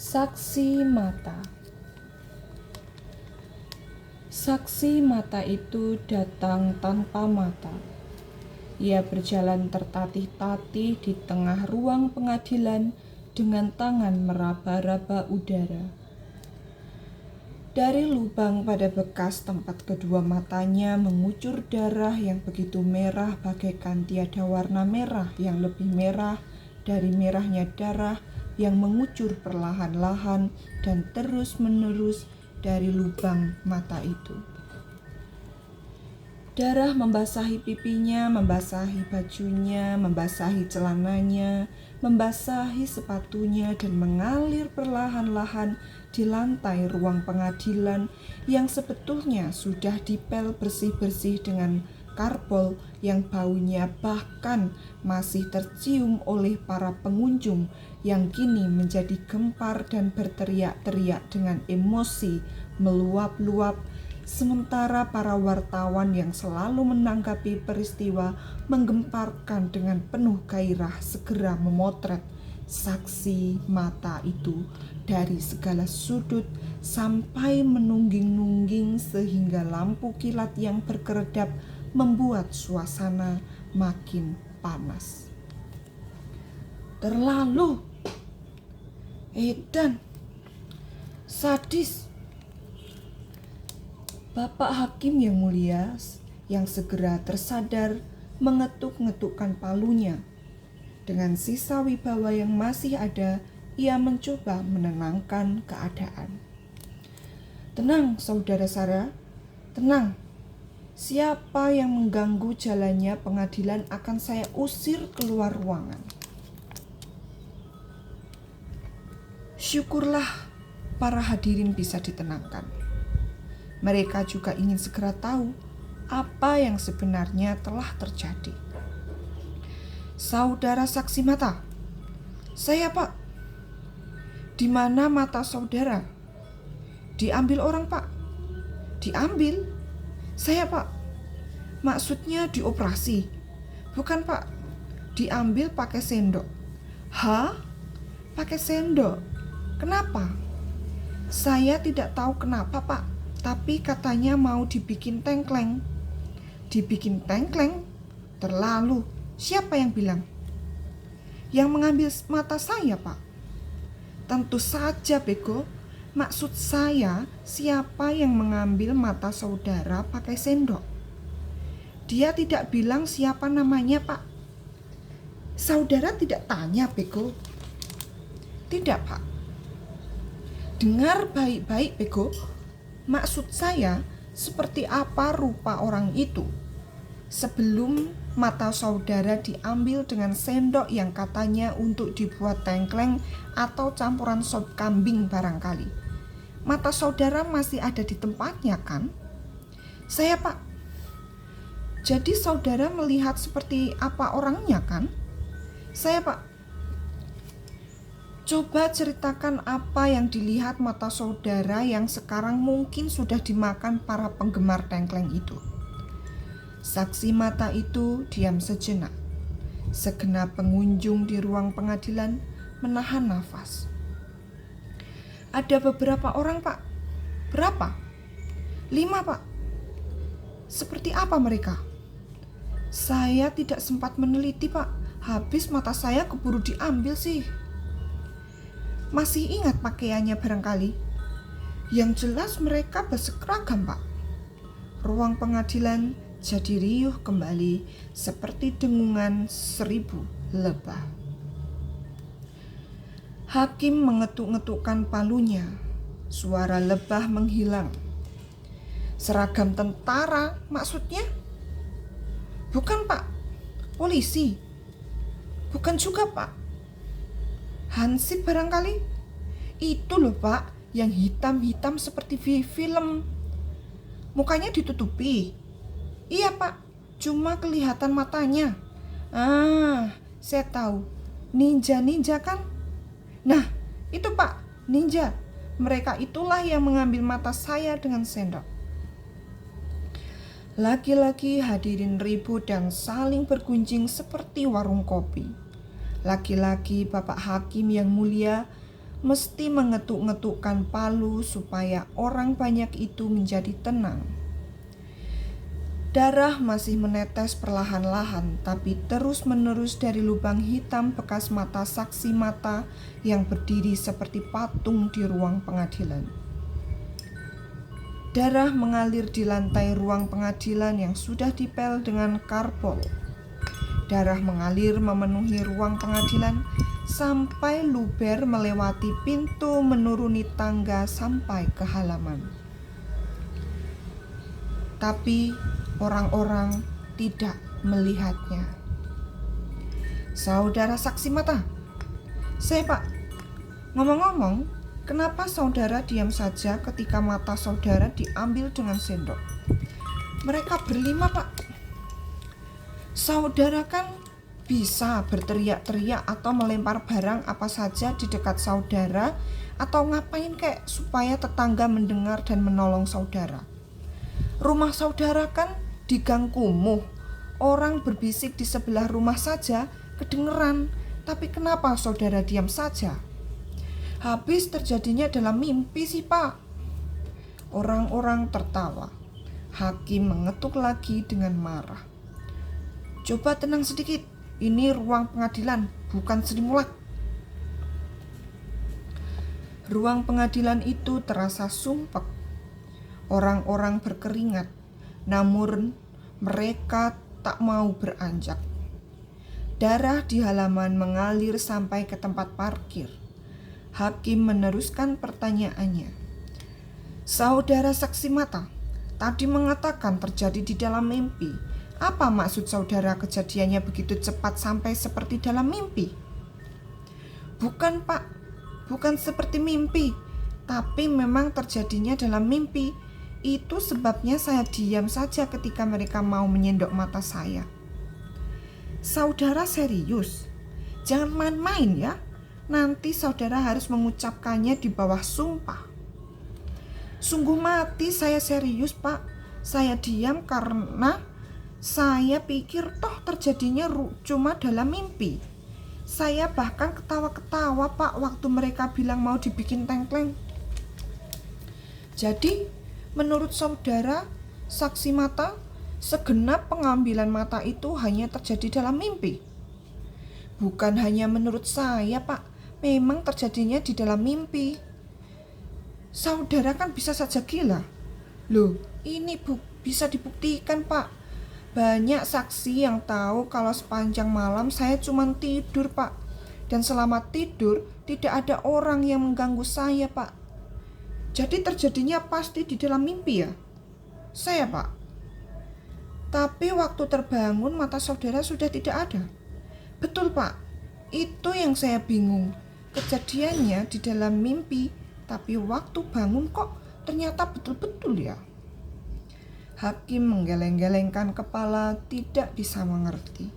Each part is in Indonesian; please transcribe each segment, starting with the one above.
Saksi mata. Saksi mata itu datang tanpa mata. Ia berjalan tertatih-tatih di tengah ruang pengadilan dengan tangan meraba-raba udara. Dari lubang pada bekas tempat kedua matanya mengucur darah yang begitu merah bagaikan tiada warna merah yang lebih merah dari merahnya darah yang mengucur perlahan-lahan dan terus-menerus dari lubang mata itu. Darah membasahi pipinya, membasahi bajunya, membasahi celananya, membasahi sepatunya dan mengalir perlahan-lahan di lantai ruang pengadilan yang sebetulnya sudah dipel bersih-bersih dengan karbol yang baunya bahkan masih tercium oleh para pengunjung yang kini menjadi gempar dan berteriak-teriak dengan emosi meluap-luap, sementara para wartawan yang selalu menanggapi peristiwa menggemparkan dengan penuh gairah segera memotret saksi mata itu dari segala sudut sampai menungging-nungging sehingga lampu kilat yang berkeredap membuat suasana makin panas. Terlalu edan, sadis. Bapak Hakim yang mulia yang segera tersadar mengetuk-ngetukkan palunya. Dengan sisa wibawa yang masih ada, ia mencoba menenangkan keadaan. Tenang, saudara Sarah, tenang. Siapa yang mengganggu jalannya pengadilan akan saya usir keluar ruangan. Syukurlah para hadirin bisa ditenangkan. Mereka juga ingin segera tahu apa yang sebenarnya telah terjadi. Saudara saksi mata, saya Pak. Di mana mata saudara? Diambil orang Pak. Diambil? Saya Pak. Maksudnya dioperasi? Bukan Pak. Diambil pakai sendok. Hah? Pakai sendok? Kenapa? Saya tidak tahu kenapa Pak. Tapi katanya mau dibikin tengkleng. Dibikin tengkleng? Terlalu. Siapa yang bilang? Yang mengambil mata saya, Pak. Tentu saja, bego. Maksud saya, siapa yang mengambil mata saudara pakai sendok? Dia tidak bilang siapa namanya, Pak. Saudara tidak tanya, bego. Tidak, Pak. Dengar baik-baik, bego. Maksud saya, seperti apa rupa orang itu? Sebelum mata saudara diambil dengan sendok yang katanya untuk dibuat tengkleng atau campuran sop kambing barangkali. Mata saudara masih ada di tempatnya kan? Saya Pak. Jadi saudara melihat seperti apa orangnya kan? Saya Pak. Coba ceritakan apa yang dilihat mata saudara yang sekarang mungkin sudah dimakan para penggemar tengkleng itu. Saksi mata itu diam sejenak. Segenap pengunjung di ruang pengadilan menahan nafas. Ada beberapa orang, Pak. Berapa? 5, Pak. Seperti apa mereka? Saya tidak sempat meneliti, Pak. Habis mata saya keburu diambil sih. Masih ingat pakaiannya barangkali? Yang jelas mereka berseragam, Pak. Ruang pengadilan jadi riuh kembali seperti dengungan 1000 lebah. Hakim mengetuk-ngetukkan palunya. Suara lebah menghilang. Seragam tentara maksudnya? Bukan Pak, polisi. Bukan juga Pak. Hansip barangkali? Itu loh Pak, yang hitam-hitam seperti film. Mukanya ditutupi. Iya Pak, cuma kelihatan matanya. Saya tahu. Ninja kan? Nah, itu Pak, ninja. Mereka itulah yang mengambil mata saya dengan sendok. Laki-laki hadirin ribut dan saling bergunjing seperti warung kopi. Laki-laki Bapak Hakim yang mulia mesti mengetuk-ngetukkan palu supaya orang banyak itu menjadi tenang. Darah masih menetes perlahan-lahan, tapi terus-menerus dari lubang hitam bekas mata saksi mata yang berdiri seperti patung di ruang pengadilan. Darah mengalir di lantai ruang pengadilan yang sudah dipel dengan karbol. Darah mengalir memenuhi ruang pengadilan sampai luber melewati pintu menuruni tangga sampai ke halaman. Tapi orang-orang tidak melihatnya. Saudara saksi mata, saya Pak, ngomong-ngomong, kenapa saudara diam saja ketika mata saudara diambil dengan sendok? Mereka berlima Pak. Saudara kan bisa berteriak-teriak atau melempar barang apa saja di dekat saudara atau ngapain kayak supaya tetangga mendengar dan menolong saudara. Rumah saudara kan di gang kumuh. Orang berbisik di sebelah rumah saja kedengeran. Tapi kenapa saudara diam saja? Habis terjadinya dalam mimpi sih Pak. Orang-orang tertawa. Hakim mengetuk lagi dengan marah. Coba tenang sedikit. Ini ruang pengadilan, bukan Sri Mulat. Ruang pengadilan itu terasa sumpek. Orang-orang berkeringat, namun mereka tak mau beranjak. Darah di halaman mengalir sampai ke tempat parkir. Hakim meneruskan pertanyaannya. Saudara saksi mata, tadi mengatakan terjadi di dalam mimpi. Apa maksud saudara kejadiannya begitu cepat sampai seperti dalam mimpi? Bukan Pak, bukan seperti mimpi, tapi memang terjadinya dalam mimpi. Itu sebabnya saya diam saja ketika mereka mau menyendok mata saya. Saudara serius? Jangan main-main ya. Nanti saudara harus mengucapkannya di bawah sumpah. Sungguh mati saya serius Pak. Saya diam karena saya pikir toh terjadinya cuma dalam mimpi. Saya bahkan ketawa-ketawa Pak waktu mereka bilang mau dibikin tengkleng. Jadi menurut saudara saksi mata, segenap pengambilan mata itu hanya terjadi dalam mimpi. Bukan hanya menurut saya Pak, memang terjadinya di dalam mimpi. Saudara kan bisa saja gila. Loh, ini bisa dibuktikan Pak. Banyak saksi yang tahu kalau sepanjang malam saya cuma tidur Pak. Dan selama tidur tidak ada orang yang mengganggu saya Pak. Jadi terjadinya pasti di dalam mimpi ya? Saya Pak. Tapi waktu terbangun mata saudara sudah tidak ada. Betul Pak. Itu yang saya bingung. Kejadiannya di dalam mimpi, tapi waktu bangun kok ternyata betul-betul ya. Hakim menggeleng-gelengkan kepala, tidak bisa mengerti.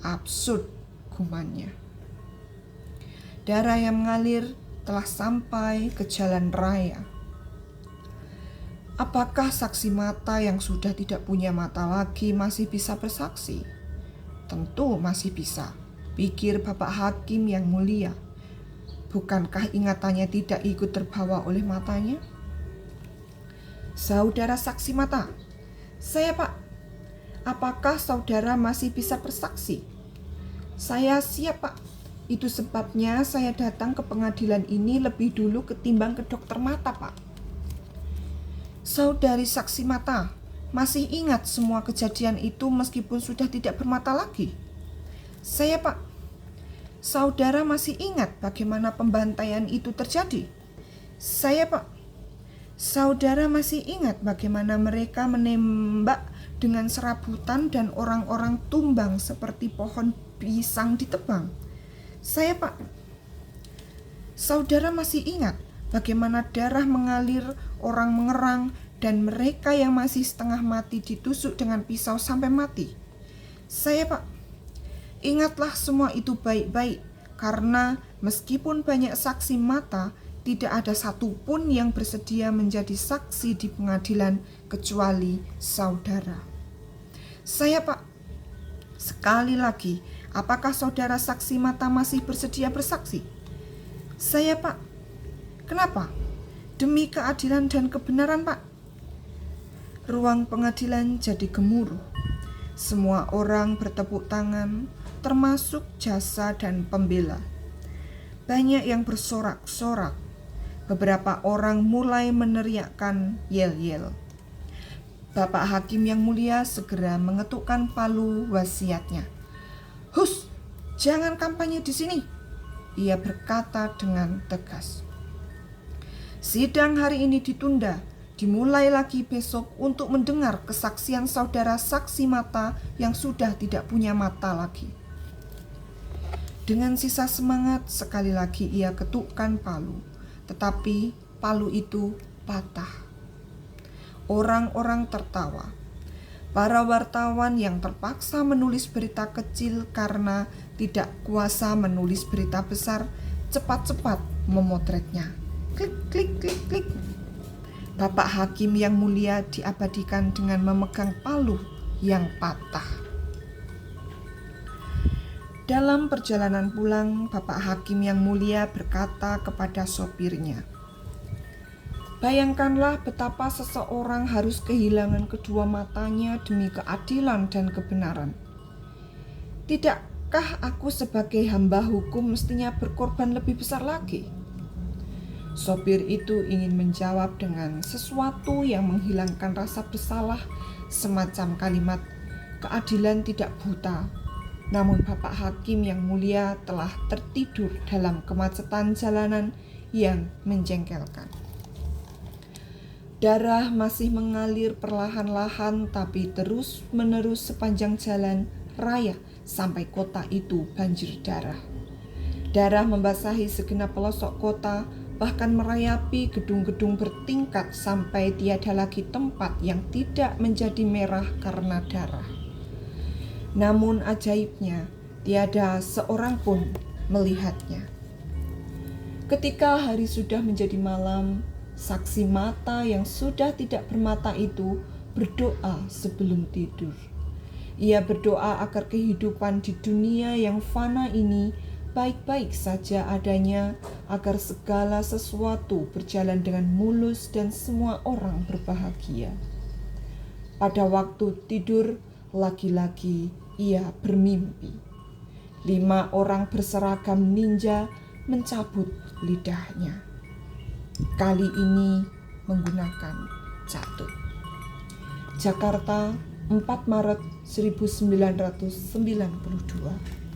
Absurd gumannya. Darah yang mengalir telah sampai ke jalan raya. Apakah saksi mata yang sudah tidak punya mata lagi masih bisa bersaksi? Tentu masih bisa, pikir Bapak Hakim yang mulia. Bukankah ingatannya tidak ikut terbawa oleh matanya? Saudara saksi mata, saya Pak, apakah saudara masih bisa bersaksi? Saya siap Pak, itu sebabnya saya datang ke pengadilan ini lebih dulu ketimbang ke dokter mata Pak. Saudari saksi mata, masih ingat semua kejadian itu meskipun sudah tidak bermata lagi? Saya Pak, saudara masih ingat bagaimana pembantaian itu terjadi? Saya Pak, saudara masih ingat bagaimana mereka menembak dengan serabutan dan orang-orang tumbang seperti pohon pisang ditebang? Saya Pak, saudara masih ingat bagaimana darah mengalir, orang mengerang, dan mereka yang masih setengah mati ditusuk dengan pisau sampai mati? Saya Pak, ingatlah semua itu baik-baik, karena meskipun banyak saksi mata, tidak ada satupun yang bersedia menjadi saksi di pengadilan kecuali saudara. Saya Pak, sekali lagi, apakah saudara saksi mata masih bersedia bersaksi? Saya, Pak. Kenapa? Demi keadilan dan kebenaran, Pak. Ruang pengadilan jadi gemuruh. Semua orang bertepuk tangan, termasuk jasa dan pembela. Banyak yang bersorak-sorak. Beberapa orang mulai meneriakkan yel-yel. Bapak Hakim yang mulia segera mengetukkan palu wasiatnya. "Hus, jangan kampanye di sini," ia berkata dengan tegas. "Sidang hari ini ditunda, dimulai lagi besok untuk mendengar kesaksian saudara saksi mata yang sudah tidak punya mata lagi." Dengan sisa semangat sekali lagi ia ketukkan palu, tetapi palu itu patah. Orang-orang tertawa. Para wartawan yang terpaksa menulis berita kecil karena tidak kuasa menulis berita besar cepat-cepat memotretnya. Klik, klik, klik, klik. Bapak Hakim yang mulia diabadikan dengan memegang palu yang patah. Dalam perjalanan pulang, Bapak Hakim yang mulia berkata kepada sopirnya, "Bayangkanlah betapa seseorang harus kehilangan kedua matanya demi keadilan dan kebenaran. Tidakkah aku sebagai hamba hukum mestinya berkorban lebih besar lagi?" Sopir itu ingin menjawab dengan sesuatu yang menghilangkan rasa bersalah, semacam kalimat keadilan tidak buta. Namun Bapak Hakim yang mulia telah tertidur dalam kemacetan jalanan yang menjengkelkan. Darah masih mengalir perlahan-lahan tapi terus-menerus sepanjang jalan raya sampai kota itu banjir darah. Darah membasahi segenap pelosok kota, bahkan merayapi gedung-gedung bertingkat sampai tiada lagi tempat yang tidak menjadi merah karena darah. Namun ajaibnya, tiada seorang pun melihatnya. Ketika hari sudah menjadi malam, saksi mata yang sudah tidak bermata itu berdoa sebelum tidur. Ia berdoa agar kehidupan di dunia yang fana ini baik-baik saja adanya, agar segala sesuatu berjalan dengan mulus dan semua orang berbahagia. Pada waktu tidur, lagi-lagi ia bermimpi. 5 orang berseragam ninja mencabut lidahnya. Kali ini menggunakan catut. Jakarta, 4 Maret 1992.